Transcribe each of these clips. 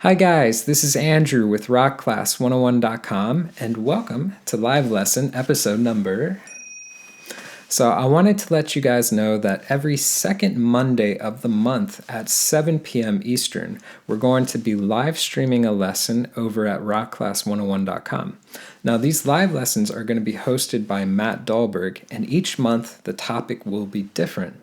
Hi guys, this is Andrew with rockclass101.com and welcome to live lesson episode number. So I wanted to let you guys know that every second Monday of the month at 7 p.m. Eastern, we're going to be live streaming a lesson over at rockclass101.com. Now these live lessons are going to be hosted by Matt Dahlberg, and each month the topic will be different.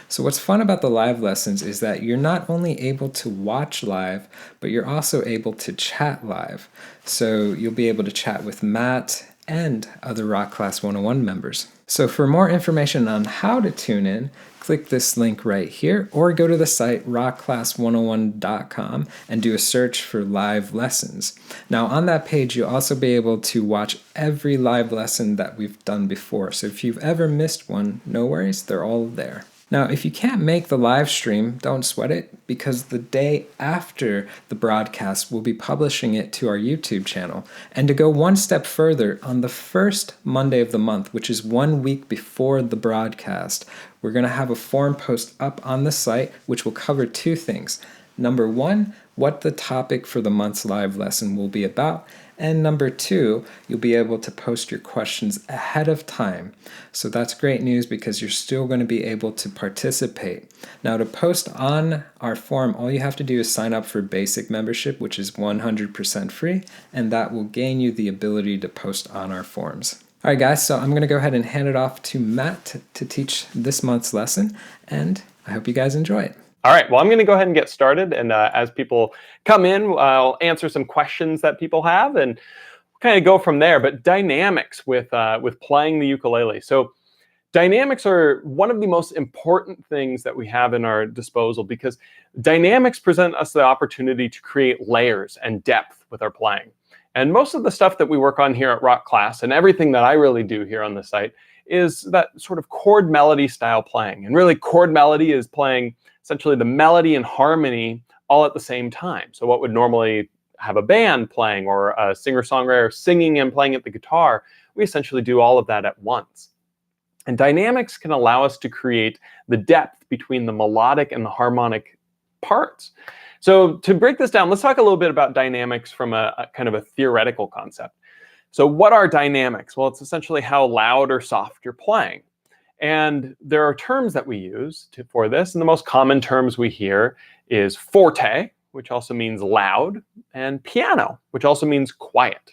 So what's fun about the live lessons is that you're not only able to watch live, but you're also able to chat live. So you'll be able to chat with Matt and other Rock Class 101 members. So for more information on how to tune in, click this link right here or go to the site rockclass101.com and do a search for live lessons. Now on that page you'll also be able to watch every live lesson that we've done before. So if you've ever missed one, no worries, they're all there. Now, if you can't make the live stream, don't sweat it, because the day after the broadcast, we'll be publishing it to our YouTube channel. And to go one step further, on the first Monday of the month, which is 1 week before the broadcast, we're going to have a forum post up on the site, which will cover two things. Number one, what the topic for the month's live lesson will be about. And number two, you'll be able to post your questions ahead of time. So that's great news because you're still going to be able to participate. Now to post on our forum, all you have to do is sign up for basic membership, which is 100% free, and that will gain you the ability to post on our forums. All right, guys, so I'm going to go ahead and hand it off to Matt to teach this month's lesson, and I hope you guys enjoy it. All right, well, I'm going to go ahead and get started, and as people come in, I'll answer some questions that people have and kind of go from there. But dynamics with playing the ukulele. So dynamics are one of the most important things that we have in our disposal, because dynamics present us the opportunity to create layers and depth with our playing. And most of the stuff that we work on here at Rock Class, and everything that I really do here on the site, is that sort of chord melody style playing. And really, chord melody is playing essentially the melody and harmony all at the same time. So what would normally have a band playing or a singer-songwriter singing and playing at the guitar, we essentially do all of that at once. And dynamics can allow us to create the depth between the melodic and the harmonic parts. So to break this down, let's talk a little bit about dynamics from a kind of a theoretical concept. So what are dynamics? Well, it's essentially how loud or soft you're playing. And there are terms that we use for this, and the most common terms we hear is forte, which also means loud, and piano, which also means quiet.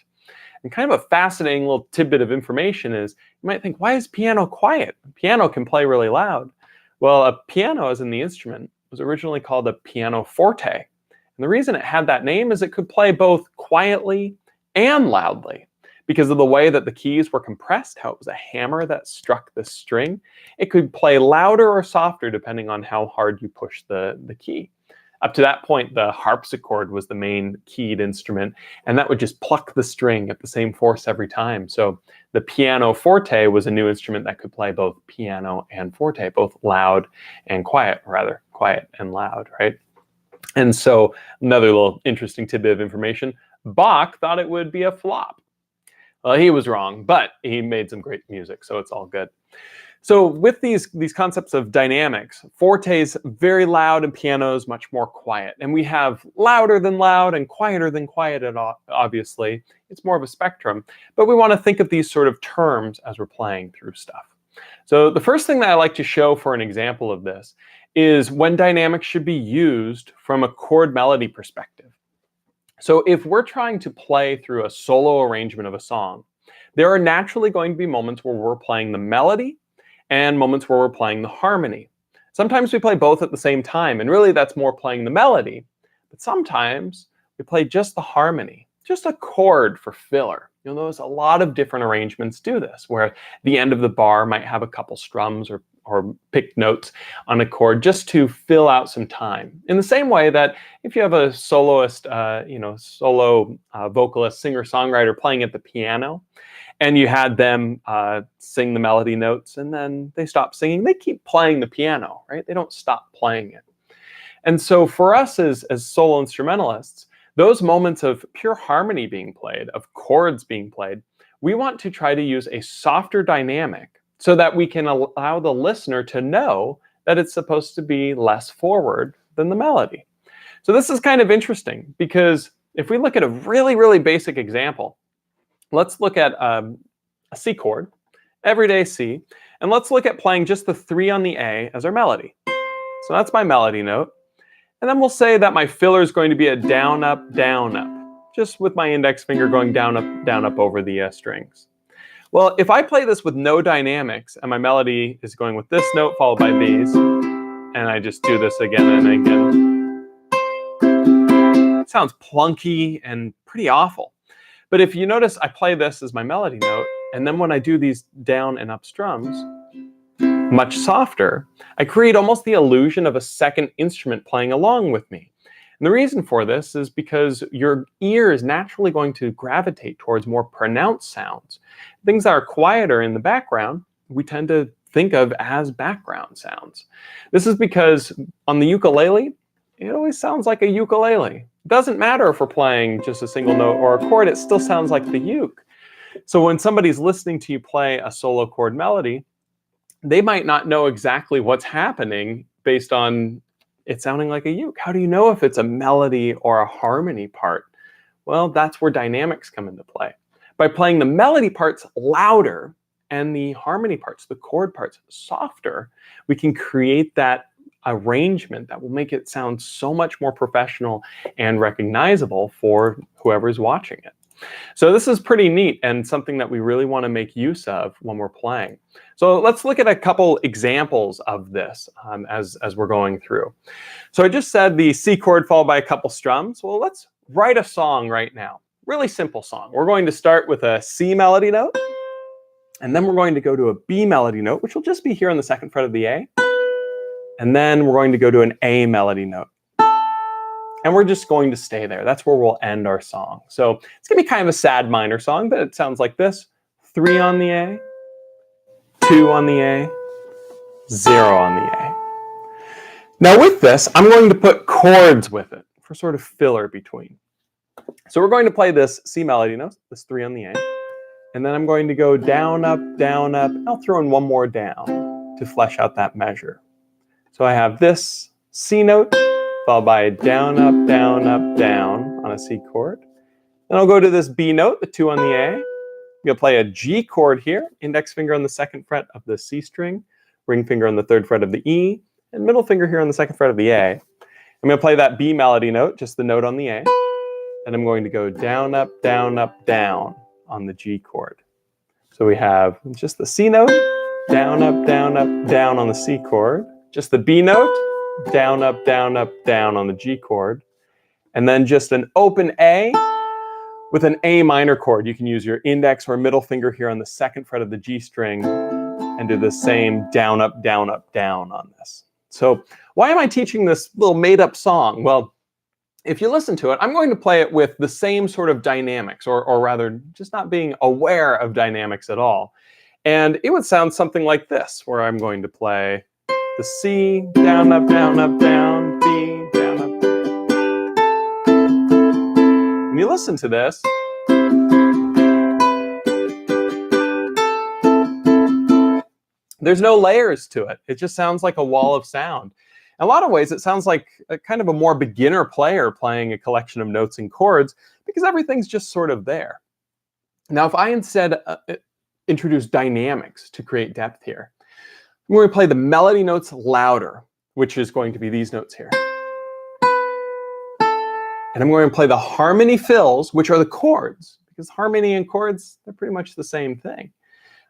And kind of a fascinating little tidbit of information is, you might think, why is piano quiet? Piano can play really loud. Well, a piano, as in the instrument, was originally called a pianoforte. And the reason it had that name is it could play both quietly and loudly. Because of the way that the keys were compressed, how it was a hammer that struck the string, it could play louder or softer depending on how hard you push the key. Up to that point, the harpsichord was the main keyed instrument, and that would just pluck the string at the same force every time. So the pianoforte was a new instrument that could play both piano and forte, both loud and quiet, or rather quiet and loud, right? And so another little interesting tidbit of information, Bach thought it would be a flop. Well, he was wrong, but he made some great music, so it's all good. So with these concepts of dynamics, forte is very loud and piano is much more quiet. And we have louder than loud and quieter than quiet, obviously. It's more of a spectrum. But we want to think of these sort of terms as we're playing through stuff. So the first thing that I like to show for an example of this is when dynamics should be used from a chord melody perspective. So if we're trying to play through a solo arrangement of a song, there are naturally going to be moments where we're playing the melody and moments where we're playing the harmony. Sometimes we play both at the same time, and really that's more playing the melody. But sometimes we play just the harmony, just a chord for filler. You'll notice a lot of different arrangements do this, where the end of the bar might have a couple strums or picked notes on a chord just to fill out some time. In the same way that if you have a soloist, solo vocalist, singer-songwriter playing at the piano, and you had them sing the melody notes and then they stop singing, they keep playing the piano, right? They don't stop playing it. And so for us as solo instrumentalists, those moments of pure harmony being played, of chords being played, we want to try to use a softer dynamic so that we can allow the listener to know that it's supposed to be less forward than the melody. So this is kind of interesting because if we look at a really, really basic example, let's look at a C chord, everyday C, and let's look at playing just the 3 on the A as our melody. So that's my melody note. And then we'll say that my filler is going to be a down, up, just with my index finger going down, up over the strings. Well, if I play this with no dynamics and my melody is going with this note followed by these, and I just do this again and again, it sounds plunky and pretty awful. But if you notice, I play this as my melody note, and then when I do these down and up strums, much softer, I create almost the illusion of a second instrument playing along with me. And the reason for this is because your ear is naturally going to gravitate towards more pronounced sounds. Things that are quieter in the background, we tend to think of as background sounds. This is because on the ukulele, it always sounds like a ukulele. It doesn't matter if we're playing just a single note or a chord, it still sounds like the uke. So when somebody's listening to you play a solo chord melody, they might not know exactly what's happening based on it sounding like a uke. How do you know if it's a melody or a harmony part? Well, that's where dynamics come into play. By playing the melody parts louder and the harmony parts, the chord parts, softer, we can create that arrangement that will make it sound so much more professional and recognizable for whoever's watching it. So this is pretty neat and something that we really want to make use of when we're playing. So let's look at a couple examples of this as we're going through. So I just said the C chord followed by a couple strums. Well, let's write a song right now. Really simple song. We're going to start with a C melody note, and then we're going to go to a B melody note, which will just be here on the 2nd fret of the A. And then we're going to go to an A melody note. And we're just going to stay there. That's where we'll end our song. So it's going to be kind of a sad minor song, but it sounds like this. 3 on the A, 2 on the A, 0 on the A. Now with this, I'm going to put chords with it for sort of filler between. So we're going to play this C melody note, this 3 on the A. And then I'm going to go down, up, down, up. I'll throw in one more down to flesh out that measure. So I have this C note, followed by a down, up, down on a C chord. Then I'll go to this B note, the 2 on the A. I'm going to play a G chord here, index finger on the 2nd fret of the C string, ring finger on the 3rd fret of the E, and middle finger here on the 2nd fret of the A. I'm going to play that B melody note, just the note on the A. And I'm going to go down, up, down on the G chord. So we have just the C note, down, up, down on the C chord, just the B note, down, up, down on the G chord, and then just an open A with an A minor chord. You can use your index or middle finger here on the 2nd fret of the G string and do the same down, up, down on this. So why am I teaching this little made-up song? Well, if you listen to it, I'm going to play it with the same sort of dynamics, or rather just not being aware of dynamics at all. And it would sound something like this, where I'm going to play the C, down, up, down, B, down, up. When you listen to this, there's no layers to it. It just sounds like a wall of sound. In a lot of ways, it sounds like a kind of a more beginner player playing a collection of notes and chords because everything's just sort of there. Now, if I instead introduce dynamics to create depth here, I'm going to play the melody notes louder, which is going to be these notes here. And I'm going to play the harmony fills, which are the chords, because harmony and chords, they're pretty much the same thing.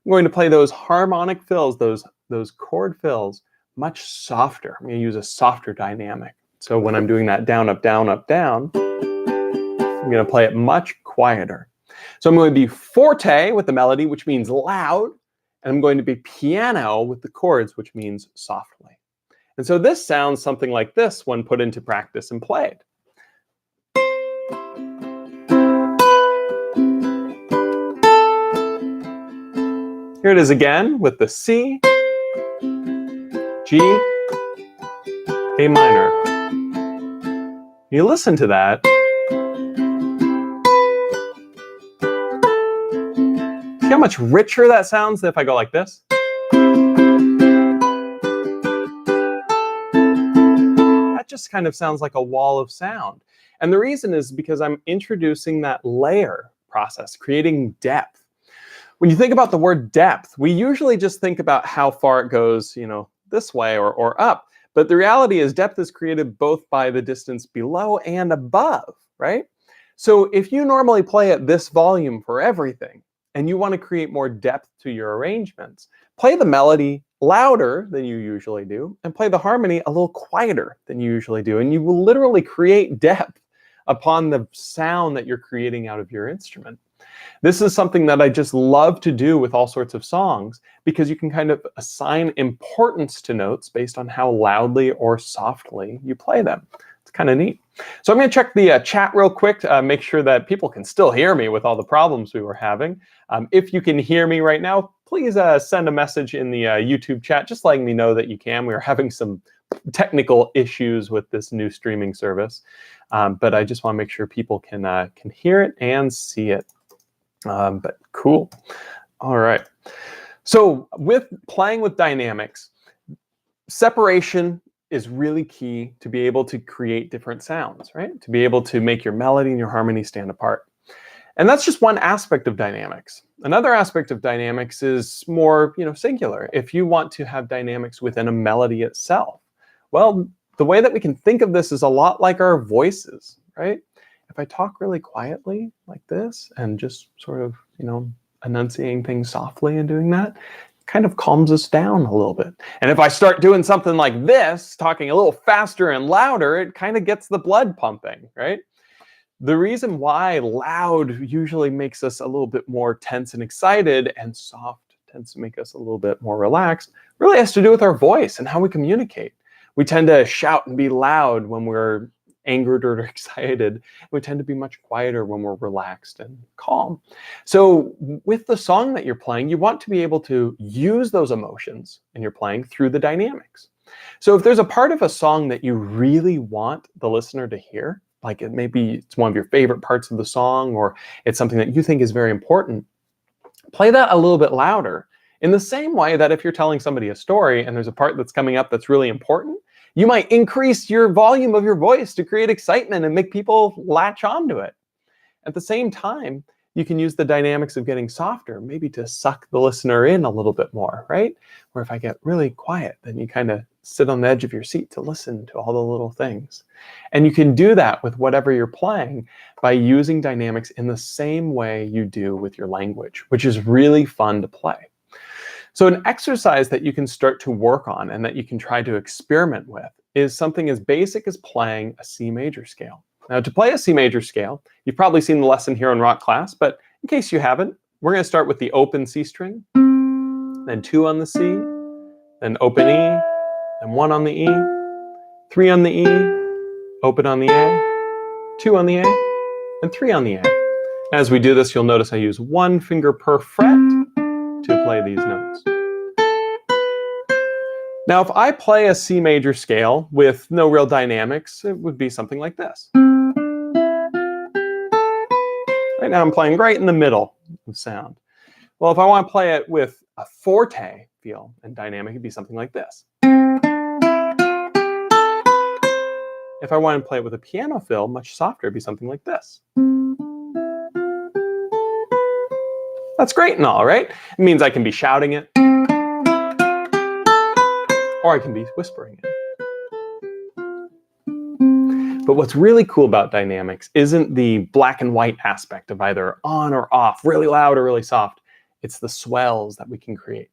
I'm going to play those harmonic fills, those chord fills, much softer. I'm going to use a softer dynamic. So when I'm doing that down, up, down, I'm going to play it much quieter. So I'm going to be forte with the melody, which means loud, and I'm going to be piano with the chords, which means softly. And so this sounds something like this when put into practice and played. Here it is again with the C, G, A minor. You listen to that. See how much richer that sounds than if I go like this? That just kind of sounds like a wall of sound. And the reason is because I'm introducing that layer process, creating depth. When you think about the word depth, we usually just think about how far it goes, this way or up. But the reality is depth is created both by the distance below and above, right? So if you normally play at this volume for everything, and you want to create more depth to your arrangements, play the melody louder than you usually do, and play the harmony a little quieter than you usually do. And you will literally create depth upon the sound that you're creating out of your instrument. This is something that I just love to do with all sorts of songs, because you can kind of assign importance to notes based on how loudly or softly you play them. It's kind of neat. So I'm going to check the chat real quick, make sure that people can still hear me with all the problems we were having. If you can hear me right now, please send a message in the YouTube chat, just letting me know that you can. We are having some technical issues with this new streaming service, but I just want to make sure people can hear it and see it. But cool. All right. So with playing with dynamics, separation is really key to be able to create different sounds, right? To be able to make your melody and your harmony stand apart. And that's just one aspect of dynamics. Another aspect of dynamics is more, singular. If you want to have dynamics within a melody itself, well, the way that we can think of this is a lot like our voices, right? If I talk really quietly like this and just sort of, enunciating things softly and doing that, it kind of calms us down a little bit. And if I start doing something like this, talking a little faster and louder, it kind of gets the blood pumping, right? The reason why loud usually makes us a little bit more tense and excited, and soft tends to make us a little bit more relaxed, really has to do with our voice and how we communicate. We tend to shout and be loud when we're angered or excited. We tend to be much quieter when we're relaxed and calm. So with the song that you're playing, you want to be able to use those emotions in your playing through the dynamics. So if there's a part of a song that you really want the listener to hear, like maybe it's one of your favorite parts of the song, or it's something that you think is very important, play that a little bit louder. In the same way that if you're telling somebody a story and there's a part that's coming up that's really important, you might increase your volume of your voice to create excitement and make people latch onto it. At the same time, you can use the dynamics of getting softer, maybe to suck the listener in a little bit more, right? Where if I get really quiet, then you kind of sit on the edge of your seat to listen to all the little things. And you can do that with whatever you're playing by using dynamics in the same way you do with your language, which is really fun to play. So an exercise that you can start to work on and that you can try to experiment with is something as basic as playing a C major scale. Now, to play a C major scale, you've probably seen the lesson here in rock class, but in case you haven't, we're going to start with the open C string, then 2 on the C, then open E, then 1 on the E, 3 on the E, open on the A, 2 on the A, and 3 on the A. As we do this, you'll notice I use 1 finger per fret to play these notes. Now, if I play a C major scale with no real dynamics, it would be something like this. Right now I'm playing right in the middle of sound. Well, if I want to play it with a forte feel and dynamic, it'd be something like this. If I want to play it with a piano feel, much softer, it'd be something like this. That's great and all, right? It means I can be shouting it, or I can be whispering it. But what's really cool about dynamics isn't the black and white aspect of either on or off, really loud or really soft. It's the swells that we can create.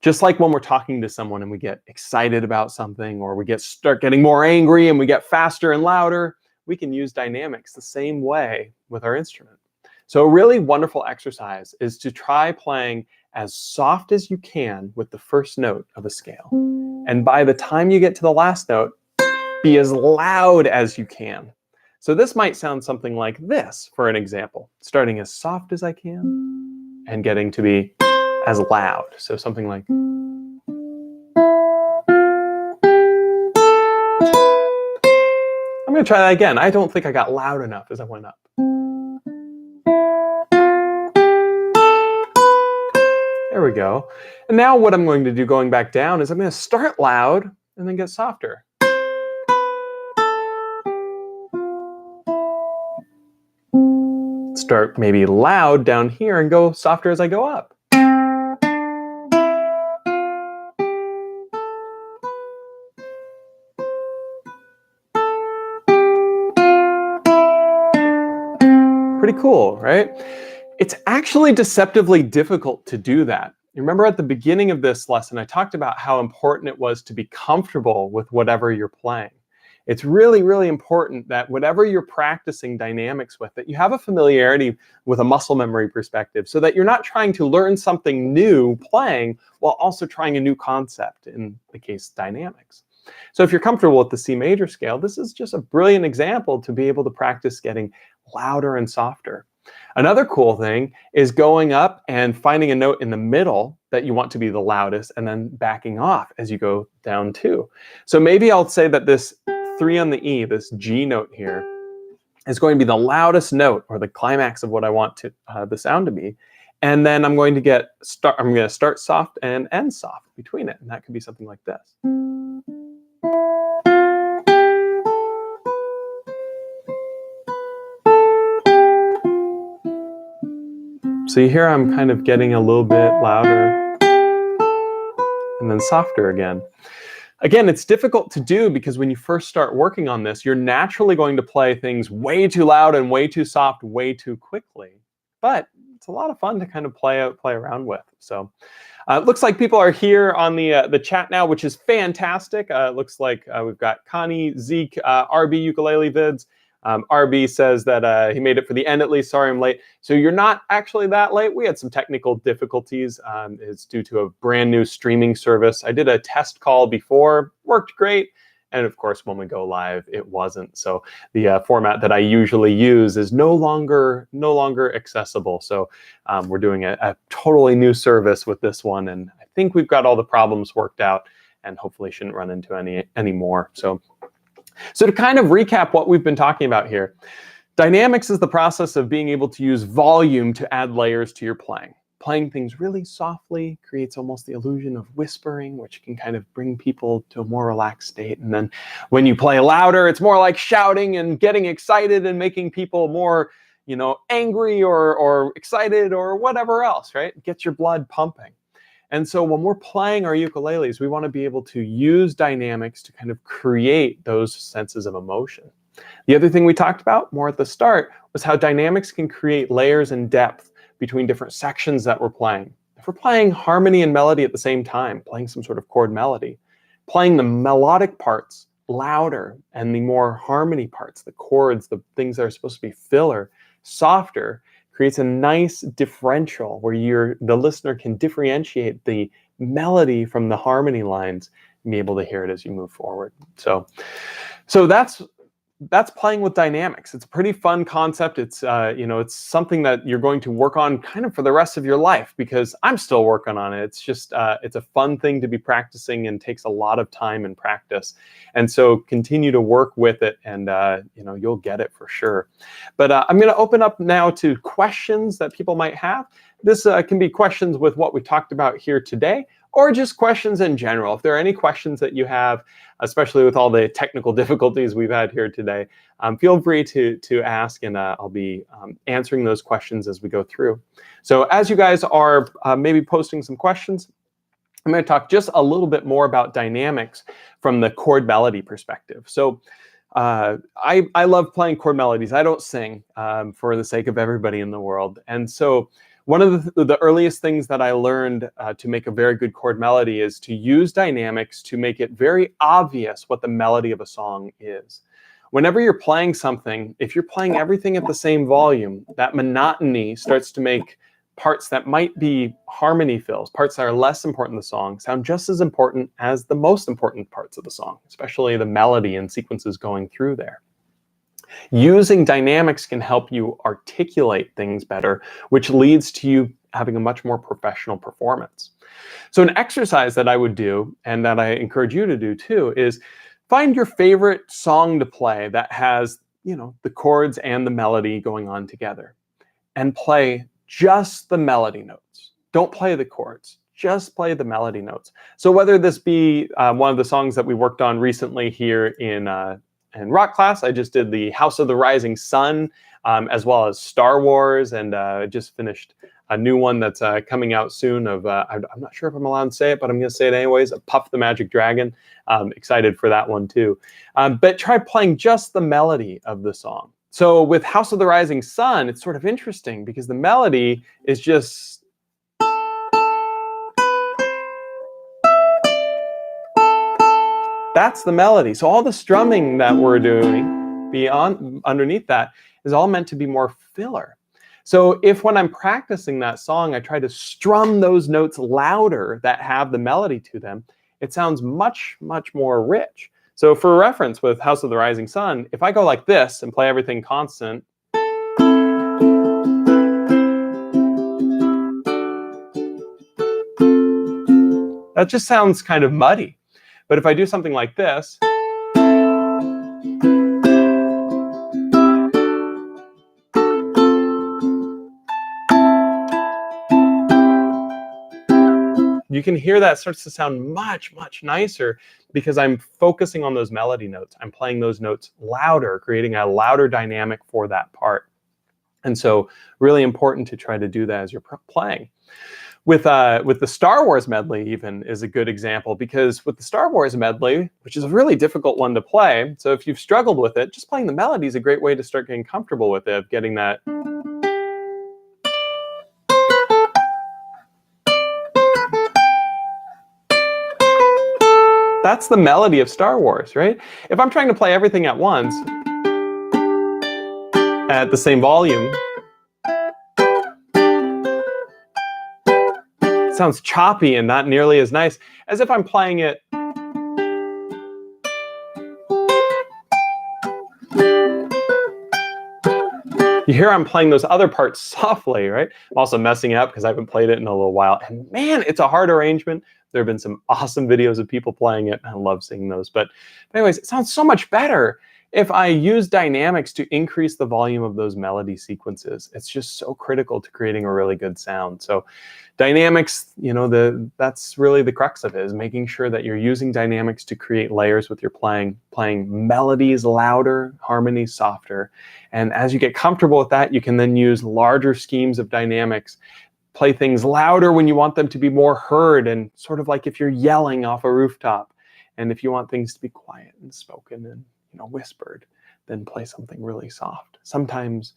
Just like when we're talking to someone and we get excited about something, or we start getting more angry and we get faster and louder, we can use dynamics the same way with our instrument. So a really wonderful exercise is to try playing as soft as you can with the first note of a scale. And by the time you get to the last note, be as loud as you can. So this might sound something like this for an example, starting as soft as I can and getting to be as loud. So something like, I'm going to try that again. I don't think I got loud enough as I went up. There we go. And now what I'm going to do going back down is I'm going to start loud and then get softer. start maybe loud down here and go softer as I go up. Pretty cool, right? It's actually deceptively difficult to do that. You remember at the beginning of this lesson, I talked about how important it was to be comfortable with whatever you're playing. It's really, really important that whatever you're practicing dynamics with, that you have a familiarity with a muscle memory perspective, so that you're not trying to learn something new playing while also trying a new concept, in the case dynamics. So if you're comfortable with the C major scale, this is just a brilliant example to be able to practice getting louder and softer. Another cool thing is going up and finding a note in the middle that you want to be the loudest, and then backing off as you go down too. So maybe I'll say that this 3 on the E, this G note here, is going to be the loudest note, or the climax of what I want to the sound to be. And then I'm going to start soft and end soft between it, and that could be something like this. So you hear I'm kind of getting a little bit louder and then softer again. Again, it's difficult to do because when you first start working on this, you're naturally going to play things way too loud and way too soft way too quickly. But it's a lot of fun to kind of play around with. So it looks like people are here on the chat now, which is fantastic. It looks like we've got Connie, Zeke, RB Ukulele Vids. RB says that he made it for the end at least. Sorry, I'm late. So you're not actually that late. We had some technical difficulties. It's due to a brand new streaming service. I did a test call before, worked great. And of course, when we go live, it wasn't. So the format that I usually use is no longer accessible. So we're doing a totally new service with this one. And I think we've got all the problems worked out and hopefully shouldn't run into any more. So to kind of recap what we've been talking about here, dynamics is the process of being able to use volume to add layers to your playing. Playing things really softly creates almost the illusion of whispering, which can kind of bring people to a more relaxed state. And then when you play louder, it's more like shouting and getting excited and making people more, angry or excited or whatever else, right? It gets your blood pumping. And so when we're playing our ukuleles, we want to be able to use dynamics to kind of create those senses of emotion. The other thing we talked about more at the start was how dynamics can create layers and depth between different sections that we're playing. If we're playing harmony and melody at the same time, playing some sort of chord melody, playing the melodic parts louder and the more harmony parts, the chords, the things that are supposed to be filler, softer, creates a nice differential where the listener can differentiate the melody from the harmony lines and be able to hear it as you move forward. So that's playing with dynamics. It's a pretty fun concept. It's it's something that you're going to work on kind of for the rest of your life, because I'm still working on it. It's just it's a fun thing to be practicing and takes a lot of time and practice. And so continue to work with it, and you'll get it for sure. But I'm going to open up now to questions that people might have. This can be questions with what we talked about here today, or just questions in general. If there are any questions that you have, especially with all the technical difficulties we've had here today, feel free to ask, and I'll be answering those questions as we go through. So as you guys are maybe posting some questions, I'm going to talk just a little bit more about dynamics from the chord melody perspective. So I love playing chord melodies. I don't sing for the sake of everybody in the world. And so one of the earliest things that I learned to make a very good chord melody is to use dynamics to make it very obvious what the melody of a song is. Whenever you're playing something, if you're playing everything at the same volume, that monotony starts to make parts that might be harmony fills, parts that are less important in the song, sound just as important as the most important parts of the song, especially the melody and sequences going through there. Using dynamics can help you articulate things better, which leads to you having a much more professional performance. So an exercise that I would do, and that I encourage you to do too, is find your favorite song to play that has, the chords and the melody going on together, and play just the melody notes. Don't play the chords. Just play the melody notes. So whether this be one of the songs that we worked on recently here in rock class, I just did the House of the Rising Sun as well as Star Wars, and just finished a new one that's coming out soon of, I'm not sure if I'm allowed to say it, but I'm going to say it anyways, of Puff the Magic Dragon. Excited for that one too. But try playing just the melody of the song. So with House of the Rising Sun, it's sort of interesting because the melody is just... That's the melody. So all the strumming that we're doing underneath that is all meant to be more filler. So if when I'm practicing that song, I try to strum those notes louder that have the melody to them, it sounds much, much more rich. So for reference with House of the Rising Sun, if I go like this and play everything constant, that just sounds kind of muddy. But if I do something like this, you can hear that starts to sound much, much nicer because I'm focusing on those melody notes. I'm playing those notes louder, creating a louder dynamic for that part. And so really important to try to do that as you're playing. With the Star Wars medley even is a good example, because with the Star Wars medley, which is a really difficult one to play, so if you've struggled with it, just playing the melody is a great way to start getting comfortable with it, getting that... That's the melody of Star Wars, right? If I'm trying to play everything at once at the same volume, it sounds choppy and not nearly as nice as if I'm playing it. You hear I'm playing those other parts softly, right? I'm also messing it up because I haven't played it in a little while. And man, it's a hard arrangement. There have been some awesome videos of people playing it. I love seeing those. But anyways, it sounds so much better if I use dynamics to increase the volume of those melody sequences. It's just so critical to creating a really good sound. So dynamics, that's really the crux of it, is making sure that you're using dynamics to create layers with your playing melodies louder, harmonies softer. And as you get comfortable with that, you can then use larger schemes of dynamics. Play things louder when you want them to be more heard, and sort of like if you're yelling off a rooftop. And if you want things to be quiet and spoken and whispered, then play something really soft. Sometimes,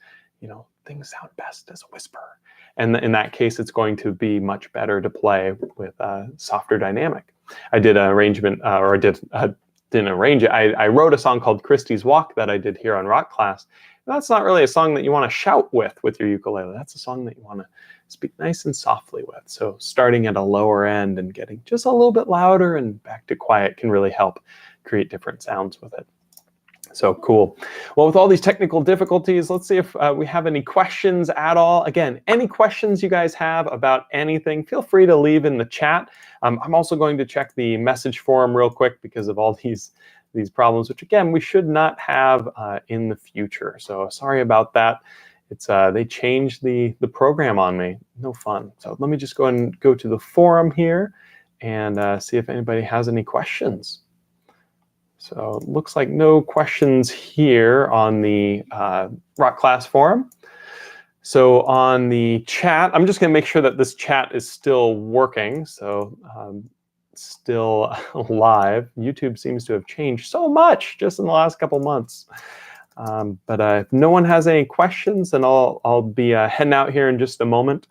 things sound best as a whisper. And in that case, it's going to be much better to play with a softer dynamic. I did an arrangement, or didn't arrange it. I wrote a song called Christie's Walk that I did here on Rock Class. And that's not really a song that you want to shout with your ukulele. That's a song that you want to speak nice and softly with. So starting at a lower end and getting just a little bit louder and back to quiet can really help create different sounds with it. So cool. Well, with all these technical difficulties, let's see if we have any questions at all. Again, any questions you guys have about anything, feel free to leave in the chat. I'm also going to check the message forum real quick because of all these problems, which again, we should not have in the future. So sorry about that. It's they changed the program on me. No fun. So let me just go and go to the forum here and see if anybody has any questions. So it looks like no questions here on the Rock Class forum. So on the chat, I'm just going to make sure that this chat is still working. So still live. YouTube seems to have changed so much just in the last couple months. But if no one has any questions, then I'll be heading out here in just a moment.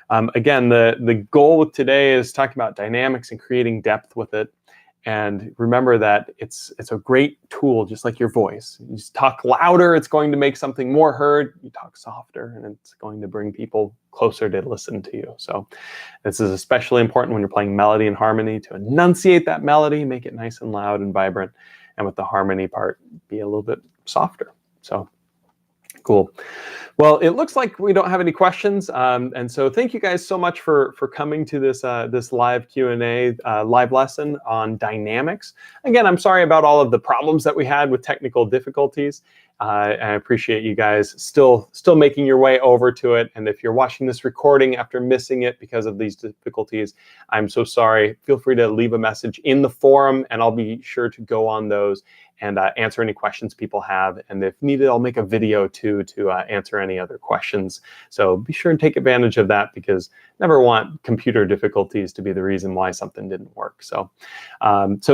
Again, the goal with today is talking about dynamics and creating depth with it. And remember that it's a great tool, just like your voice. You just talk louder, it's going to make something more heard. You talk softer, and it's going to bring people closer to listen to you. So this is especially important when you're playing melody and harmony, to enunciate that melody, make it nice and loud and vibrant. And with the harmony part, be a little bit softer. So cool. Well, it looks like we don't have any questions, and so thank you guys so much for coming to this this live Q&A live lesson on dynamics. Again, I'm sorry about all of the problems that we had with technical difficulties, I appreciate you guys still making your way over to it. And if you're watching this recording after missing it because of these difficulties, I'm so sorry. Feel free to leave a message in the forum, and I'll be sure to go on those and answer any questions people have. And if needed, I'll make a video too to answer any other questions. So be sure and take advantage of that, because never want computer difficulties to be the reason why something didn't work. So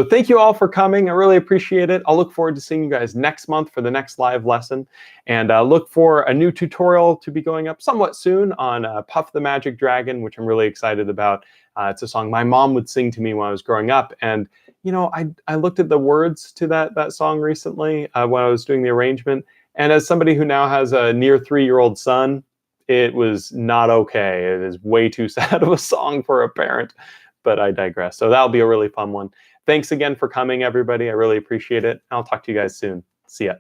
thank you all for coming. I really appreciate it. I'll look forward to seeing you guys next month for the next live lesson. And look for a new tutorial to be going up somewhat soon on Puff the Magic Dragon, which I'm really excited about. It's a song my mom would sing to me when I was growing up. And you know, I looked at the words to that song recently when I was doing the arrangement. And as somebody who now has a near 3-year-old son, it was not okay. It is way too sad of a song for a parent, but I digress. So that'll be a really fun one. Thanks again for coming, everybody. I really appreciate it. I'll talk to you guys soon. See ya.